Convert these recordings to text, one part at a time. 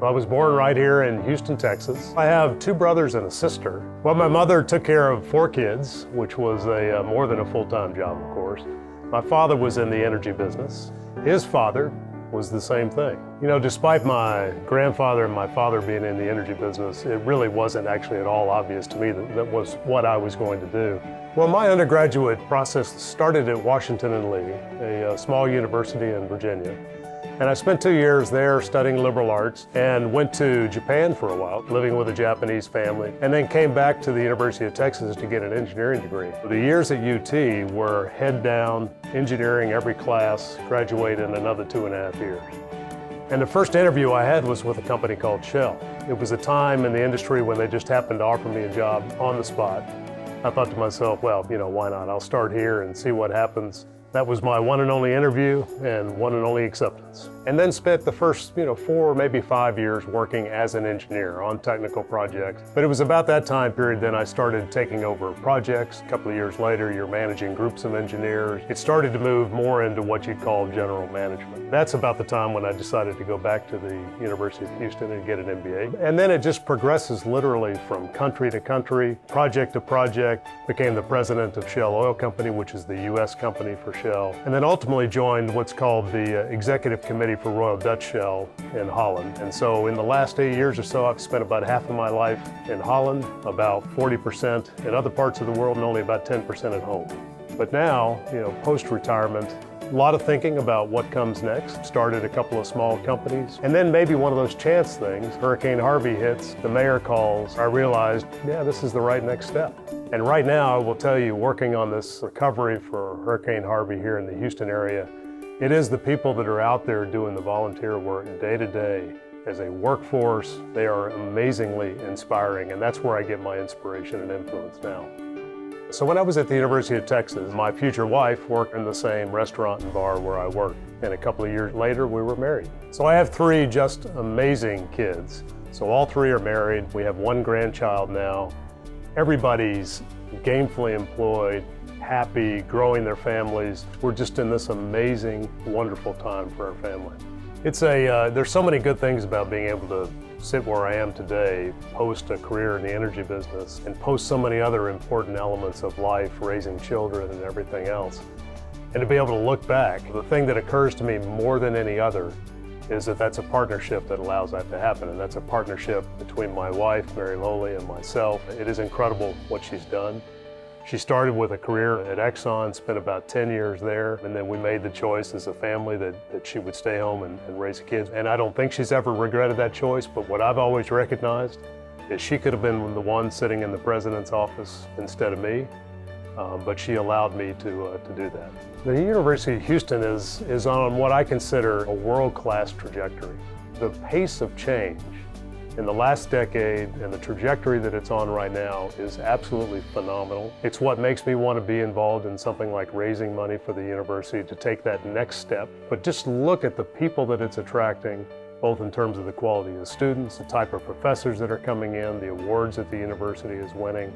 I was born right here in Houston, Texas. I have two brothers and a sister. Well, my mother took care of 4 kids, which was more than a full-time job, of course. My father was in the energy business. His father was the same thing. You know, despite my grandfather and my father being in the energy business, it really wasn't actually at all obvious to me that was what I was going to do. Well, my undergraduate process started at Washington and Lee, a small university in Virginia. And I spent 2 years there studying liberal arts and went to Japan for a while, living with a Japanese family, and then came back to the University of Texas to get an engineering degree. The years at UT were head down, engineering every class, graduate in another 2.5 years. And the first interview I had was with a company called Shell. It was a time in the industry when they just happened to offer me a job on the spot. I thought to myself, well, you know, why not? I'll start here and see what happens. That was my one and only interview and one and only acceptance. And then spent the first, 4, maybe 5 years working as an engineer on technical projects. But it was about that time period then I started taking over projects. A couple of years later, you're managing groups of engineers. It started to move more into what you'd call general management. That's about the time when I decided to go back to the University of Houston and get an M.B.A. And then it just progresses literally from country to country, project to project. Became the president of Shell Oil Company, which is the U.S. company for Shell. And then ultimately joined what's called the Executive Committee for Royal Dutch Shell in Holland. And so in the last 8 years or so, I've spent about half of my life in Holland, about 40% in other parts of the world, and only about 10% at home. But now, post-retirement, a lot of thinking about what comes next. Started a couple of small companies. And then maybe one of those chance things, Hurricane Harvey hits, the mayor calls. I realized, yeah, this is the right next step. And right now, I will tell you, working on this recovery for Hurricane Harvey here in the Houston area, it is the people that are out there doing the volunteer work day to day as a workforce. They are amazingly inspiring, and that's where I get my inspiration and influence now. So when I was at the University of Texas, my future wife worked in the same restaurant and bar where I worked. And a couple of years later, we were married. So I have 3 just amazing kids. So all 3 are married. We have 1 grandchild now. Everybody's gainfully employed, happy, growing their families. We're just in this amazing, wonderful time for our family. There's so many good things about being able to sit where I am today, post a career in the energy business, and post so many other important elements of life, raising children and everything else. And to be able to look back, the thing that occurs to me more than any other is that that's a partnership that allows that to happen. And that's a partnership between my wife, Mary Lowley, and myself. It is incredible what she's done. She started with a career at Exxon, spent about 10 years there, and then we made the choice as a family that she would stay home and raise kids. And I don't think she's ever regretted that choice, but what I've always recognized is she could have been the one sitting in the president's office instead of me, but she allowed me to do that. The University of Houston is on what I consider a world-class trajectory. The pace of change in the last decade and the trajectory that it's on right now is absolutely phenomenal. It's what makes me want to be involved in something like raising money for the university to take that next step. But just look at the people that it's attracting, both in terms of the quality of the students, the type of professors that are coming in, the awards that the university is winning.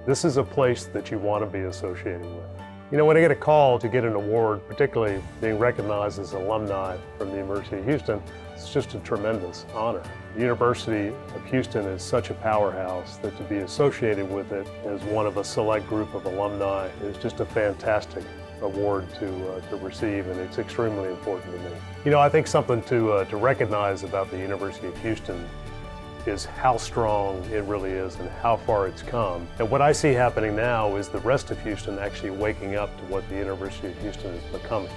This is a place that you want to be associated with. You know, when I get a call to get an award, particularly being recognized as alumni from the University of Houston, it's just a tremendous honor. The University of Houston is such a powerhouse that to be associated with it as one of a select group of alumni is just a fantastic award to receive, and it's extremely important to me. You know, I think something to recognize about the University of Houston is how strong it really is and how far it's come. And what I see happening now is the rest of Houston actually waking up to what the University of Houston is becoming.